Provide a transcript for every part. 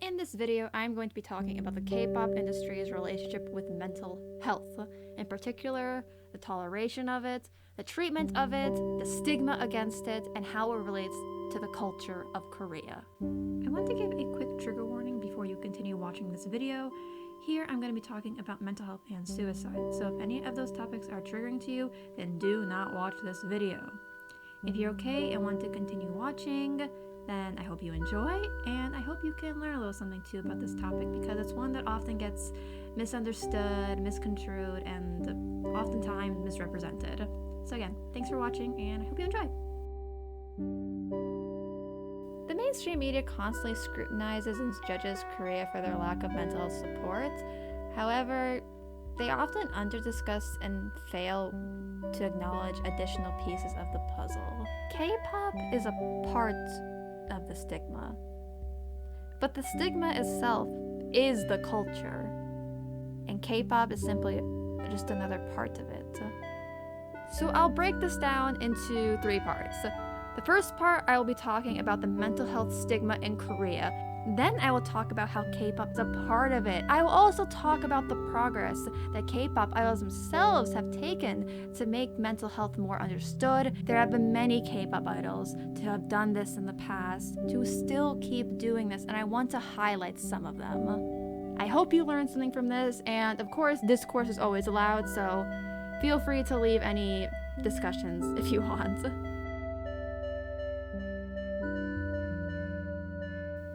In this video, I'm going to be talking about the K-pop industry's relationship with mental health, in particular, the toleration of it, the treatment of it, the stigma against it, and how it relates to the culture of Korea. I want to give a quick trigger warning before you continue watching this video. Here, I'm going to be talking about mental health and suicide, so if any of those topics are triggering to you, then do not watch this video. If you're okay and want to continue watching, then I hope you enjoy, and I hope you can learn a little something too about this topic, because it's one that often gets misunderstood, misconstrued, and oftentimes misrepresented. So again, thanks for watching, and I hope you enjoy. The mainstream media constantly scrutinizes and judges Korea for their lack of mental health support. However, they often under-discuss and fail to acknowledge additional pieces of the puzzle. K-pop is a part of the stigma, but the stigma itself is the culture, and K-pop is simply just another part of it. So I'll break this down into 3 parts. The first part, I will be talking about the mental health stigma in Korea. Then I will talk about how K-pop is a part of it. I will also talk about the progress that K-pop idols themselves have taken to make mental health more understood. There have been many K-pop idols to have done this in the past, to still keep doing this, and I want to highlight some of them. I hope you learned something from this, and of course, discourse is always allowed, so feel free to leave any discussions if you want.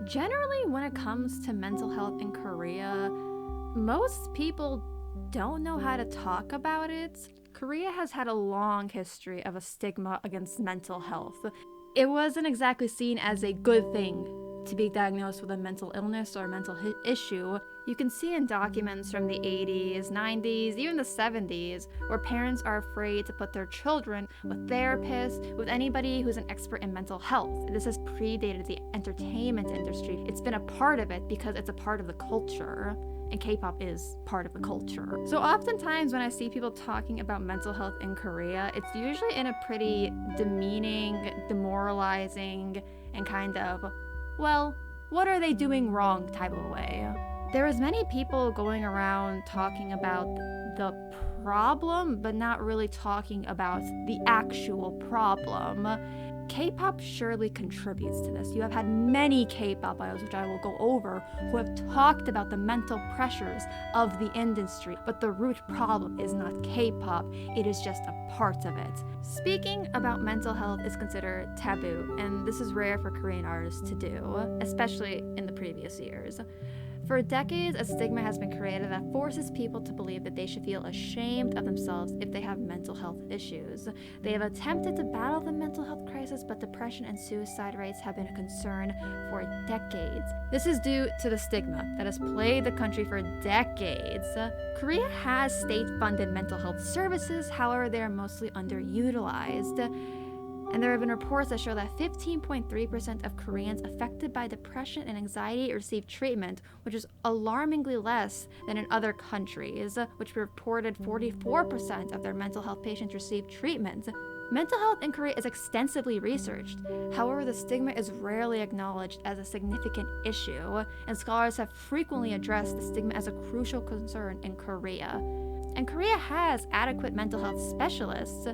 Generally, when it comes to mental health in Korea, most people don't know how to talk about it. Korea has had a long history of a stigma against mental health. It wasn't exactly seen as a good thing to be diagnosed with a mental illness or a mental issue. You can see in documents from the 80s, 90s, even the 70s, where parents are afraid to put their children with therapists, with anybody who's an expert in mental health. This has predated the entertainment industry. It's been a part of it because it's a part of the culture, and K-pop is part of the culture. So oftentimes when I see people talking about mental health in Korea, it's usually in a pretty demeaning, demoralizing, and kind of, well, what are they doing wrong type of way. There is many people going around talking about the problem, but not really talking about the actual problem. K-pop surely contributes to this. You have had many K-pop idols, which I will go over, who have talked about the mental pressures of the industry, but the root problem is not K-pop, it is just a part of it. Speaking about mental health is considered taboo, and this is rare for Korean artists to do, especially in the previous years. For decades, a stigma has been created that forces people to believe that they should feel ashamed of themselves if they have mental health issues. They have attempted to battle the mental health crisis, but depression and suicide rates have been a concern for decades. This is due to the stigma that has plagued the country for decades. Korea has state-funded mental health services, however, they are mostly underutilized. And there have been reports that show that 15.3% of Koreans affected by depression and anxiety receive treatment, which is alarmingly less than in other countries, which reported 44% of their mental health patients receive treatment. Mental health in Korea is extensively researched. However, the stigma is rarely acknowledged as a significant issue, and scholars have frequently addressed the stigma as a crucial concern in Korea. And Korea has adequate mental health specialists,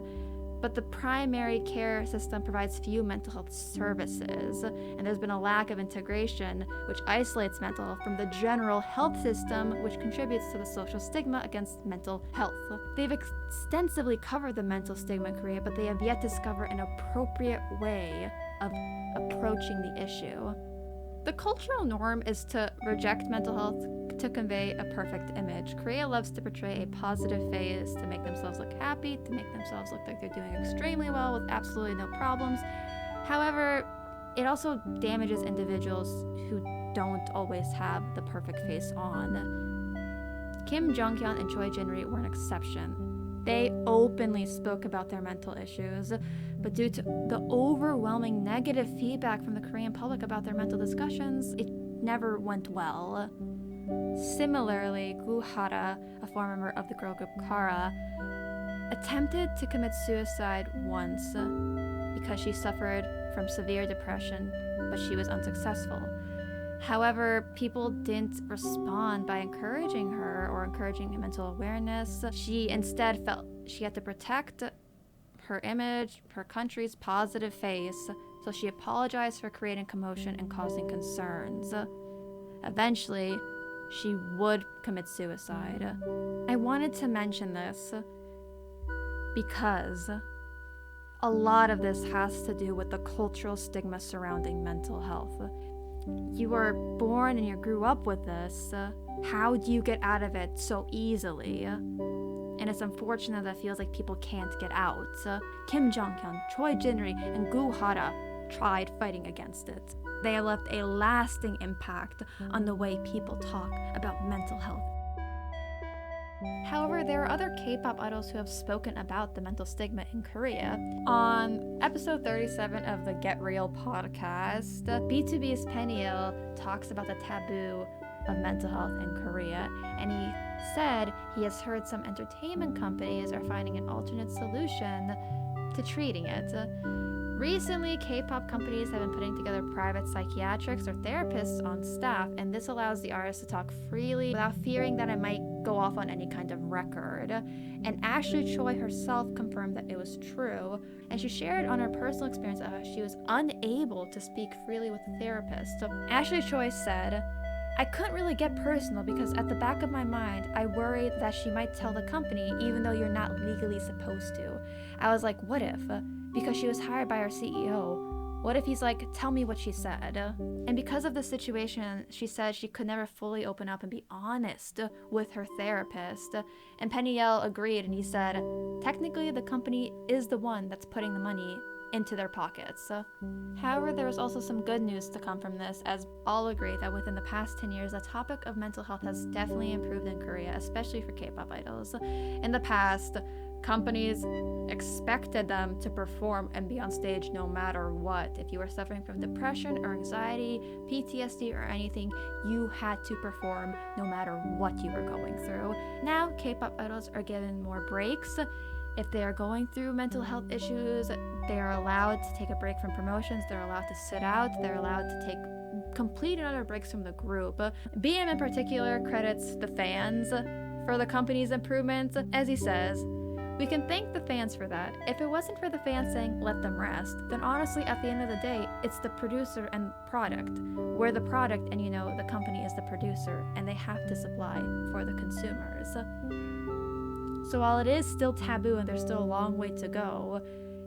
but the primary care system provides few mental health services, and there's been a lack of integration, which isolates mental health from the general health system, which contributes to the social stigma against mental health. They've extensively covered the mental stigma in Korea, but they have yet to discover an appropriate way of approaching the issue. The cultural norm is to reject mental health to convey a perfect image. Korea loves to portray a positive face, to make themselves look happy, to make themselves look like they're doing extremely well with absolutely no problems. However, it also damages individuals who don't always have the perfect face on. Kim Jong-hyun and Choi Jin-ri were an exception. They openly spoke about their mental issues, but due to the overwhelming negative feedback from the Korean public about their mental discussions, it never went well. Similarly, Gu Hara, a former member of the girl group Kara, attempted to commit suicide once because she suffered from severe depression, but she was unsuccessful. However, people didn't respond by encouraging her or encouraging mental awareness. She instead felt she had to protect her image, her country's positive face, so she apologized for creating commotion and causing concerns. Eventually, she would commit suicide. I wanted to mention this because a lot of this has to do with the cultural stigma surrounding mental health. You were born and you grew up with this. How do you get out of it so easily? And it's unfortunate that it feels like people can't get out. Kim Jong-hyun, Choi Jin-ri, and Gu Hara tried fighting against it. They have left a lasting impact on the way people talk about mental health. However, there are other K-pop idols who have spoken about the mental stigma in Korea. On episode 37 of the Get Real podcast, B2B's Peniel talks about the taboo of mental health in Korea, and he said he has heard some entertainment companies are finding an alternate solution to treating it. Recently, K-pop companies have been putting together private psychiatrists or therapists on staff, and this allows the artists to talk freely without fearing that it might go off on any kind of record. And Ashley Choi herself confirmed that it was true, and she shared on her personal experience of how she was unable to speak freely with a therapist. So Ashley Choi said, "I couldn't really get personal because at the back of my mind, I worried that she might tell the company even though you're not legally supposed to. I was like, what if? Because she was hired by our CEO. What if he's like, tell me what she said?" And because of the situation, she said she could never fully open up and be honest with her therapist. And Peniel agreed, and he said, technically the company is the one that's putting the money into their pockets. However, there was also some good news to come from this, as all agree that within the past 10 years, the topic of mental health has definitely improved in Korea, especially for K-pop idols. In the past, companies expected them to perform and be on stage no matter what. If you were suffering from depression or anxiety, PTSD, or anything, you had to perform no matter what you were going through. Now, K-pop idols are given more breaks. If they are going through mental health issues, they are allowed to take a break from promotions, they're allowed to sit out, they're allowed to take complete and utter breaks from the group. BM in particular credits the fans for the company's improvements, as he says, "We can thank the fans for that. If it wasn't for the fans saying, let them rest, then honestly, at the end of the day, it's the producer and product. We're the product, and the company is the producer, and they have to supply for the consumers." So while it is still taboo and there's still a long way to go,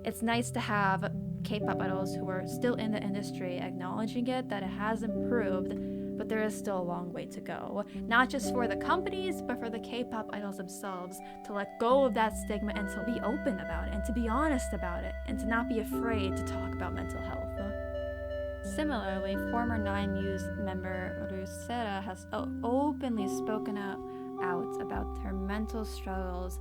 it's nice to have K-pop idols who are still in the industry acknowledging it, that it has improved, but there is still a long way to go. Not just for the companies, but for the K-pop idols themselves to let go of that stigma and to be open about it and to be honest about it and to not be afraid to talk about mental health. Similarly, former Nine Muse member Rusera has openly spoken out about her mental struggles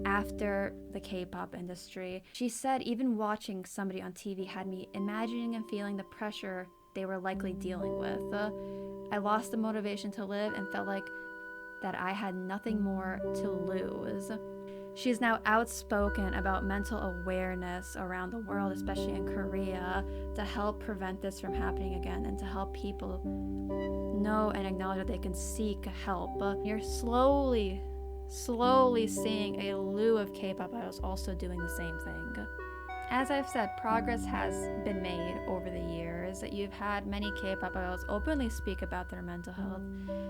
after the K-pop industry. She said, even watching somebody on TV had me imagining and feeling the pressure they were likely dealing with. I lost the motivation to live and felt like that I had nothing more to lose. She's now outspoken about mental awareness around the world, especially in Korea, to help prevent this from happening again and to help people know and acknowledge that they can seek help. You're slowly seeing a slew of K-pop idols also doing the same thing. As I've said, progress has been made over the years. You've had many K-pop idols openly speak about their mental health,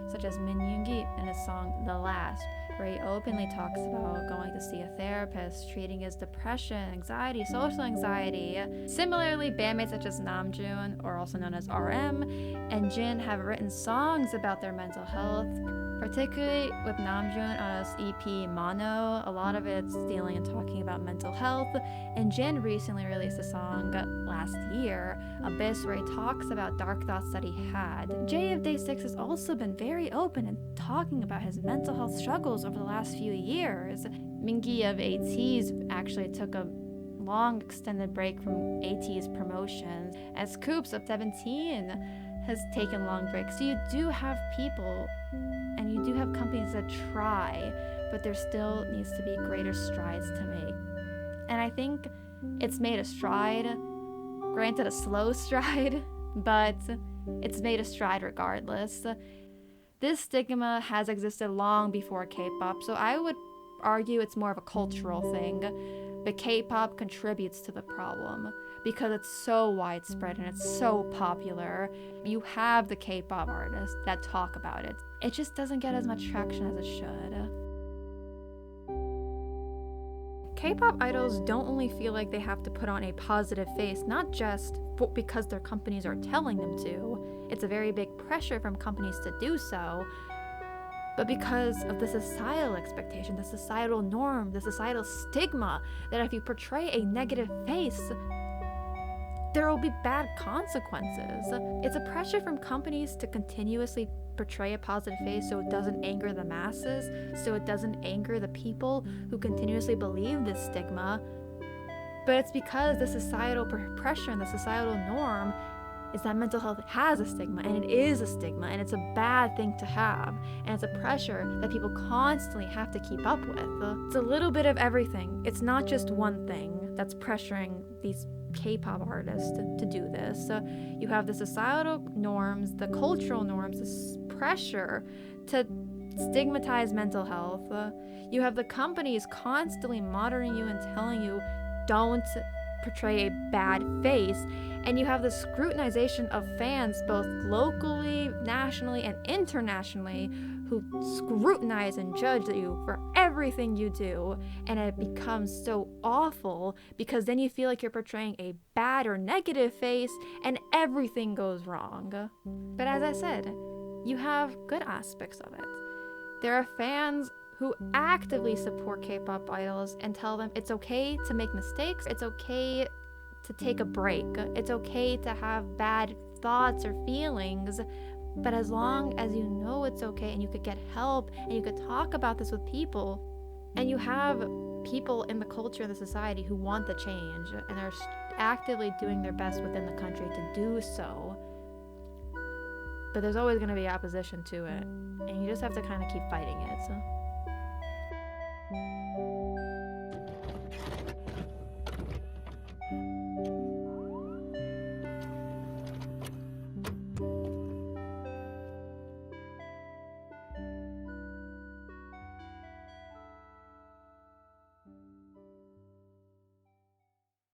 such as Min Yoongi in his song The Last, where he openly talks about going to see a therapist, treating his depression, anxiety, social anxiety. Similarly, bandmates such as Namjoon, or also known as RM, and Jin have written songs about their mental health, particularly with Namjoon on his EP Mono. A lot of it's dealing and talking about mental health, and Jin recently released a song last year, Abyss, where he talks about dark thoughts that he had. Jay of Day 6 has also been very open in talking about his mental health struggles over the last few years. Mingi of ATEEZ actually took a long extended break from ATEEZ promotions, as Coops of 17 has taken long breaks. So you do have people and you do have companies that try, but there still needs to be greater strides to make. And I think it's made a stride, granted a slow stride, but it's made a stride regardless. This stigma has existed long before K-pop, so I would argue it's more of a cultural thing. But K-pop contributes to the problem because it's so widespread and it's so popular. You have the K-pop artists that talk about it. It just doesn't get as much traction as it should. K-pop idols don't only feel like they have to put on a positive face, not just because their companies are telling them to. It's a very big pressure from companies to do so, but because of the societal expectation, the societal norm, the societal stigma that if you portray a negative face, there will be bad consequences. It's a pressure from companies to continuously portray a positive face so it doesn't anger the masses, so it doesn't anger the people who continuously believe this stigma. But it's because the societal pressure and the societal norm is that mental health has a stigma, and it is a stigma, and it's a bad thing to have, and it's a pressure that people constantly have to keep up with. It's a little bit of everything. It's not just one thing that's pressuring these K-pop artists to do this. You have the societal norms, the cultural norms, this pressure to stigmatize mental health. You have the companies constantly monitoring you and telling you don't portray a bad face, and you have the scrutinization of fans both locally, nationally, and internationally who scrutinize and judge you for everything you do, and it becomes so awful because then you feel like you're portraying a bad or negative face and everything goes wrong. But as I said, you have good aspects of it. There are fans who actively support K-pop idols and tell them it's okay to make mistakes, it's okay to take a break, it's okay to have bad thoughts or feelings, but as long as you know it's okay and you could get help and you could talk about this with people, and you have people in the culture of the society who want the change and are actively doing their best within the country to do so, but there's always going to be opposition to it, and you just have to kind of keep fighting it. So